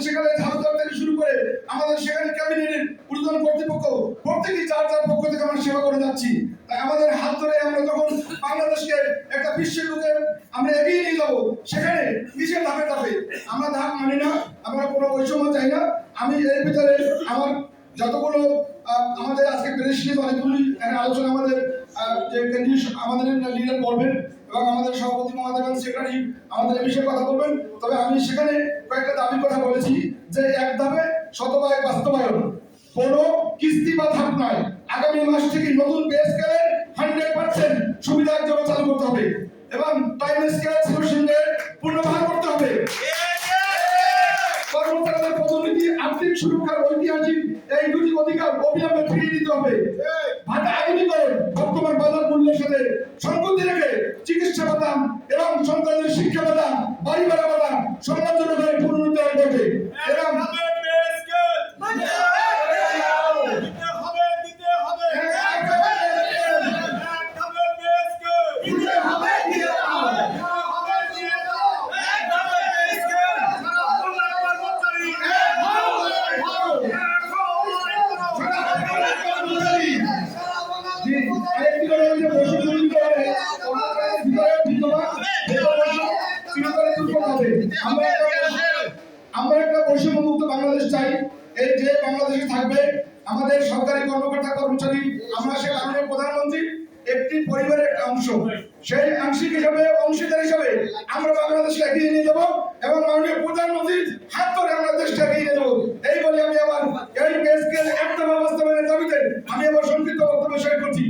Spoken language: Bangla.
সেখানে ঝাড়ুদার থেকে শুরু করে আমাদের সেখানে ক্যাবিনেটের ঊর্ধ্বতন কর্তৃপক্ষ প্রত্যেকেই যার যার পক্ষ থেকে আমরা সেবা করে যাচ্ছি। তাই আমাদের হাত ধরে আমরা যখন বাংলাদেশকে একটা বিশ্বের লোকে আমরা এগিয়ে নিয়ে যাবো, সেখানে নিজের ধাপে ধাপে আমরা ধাপ মানি না, আমরা কোনো বৈষম্য চাই না। আমি এর ভিতরে আমার যতগুলো আমাদের আজকে প্রেসিডেন্ট অনেকগুলি আলোচনা আমাদের যে কেন্দ্রীয় আমাদের লিডার করবেন এবং আমাদের সভাপতি মহোদয় সেক্রেটারি আমাদের এই বিষয়ে কথা বলবেন। তবে আমি সেখানে কয়েকটা দাবির কথা বলেছি যে এক ধাপে শতভাগ বাস্তবায়ন, কোনো কিস্তি বা ধাপ নয়। আগামী মাস থেকে নতুন পে স্কেলের 100% সুবিধা জন্য চালু করতে হবে এবং টাইম স্কেল সলিউশনের পুনর্ব্যবহার করতে হবে। কর্মচারীদের পদোন্নতি, আর্থিক সুরক্ষার ঐতিহাসিক এই দুটি অধিকার অবিলম্বে ফিরিয়ে দিতে হবে। ভাতা আধুনিকরণ, বর্তমান বাজার মূল্যের সাথে সংগতি রেখে চিকিৎসা ভাতা এবং সন্তানদের শিক্ষা ভাতা, বাড়ি ভাড়া ভাতা সম্মানজনক পুনরুদ্ধার করবে এবং আমরা একটা বৈষম্যমুক্ত বাংলাদেশ চাই। এই যে বাংলাদেশে থাকবে আমাদের সরকারি কর্মকর্তা কর্মচারী, আমরা সে কারণে প্রধানমন্ত্রী একটি পরিবারের একটা অংশ, সেই আংশিক হিসাবে অংশীদার হিসাবে আমরা বাংলাদেশকে এগিয়ে নিয়ে যাবো এবং মাননীয় প্রধানমন্ত্রীর হাত ধরে আমরা দেশকে এগিয়ে নিয়ে যাবো। এই বলে আমি আমার এই পে স্কেল একটা বাস্তবায়নের দাবিতে আমি আমার সংক্ষিপ্ত বক্তব্য শেষ করছি।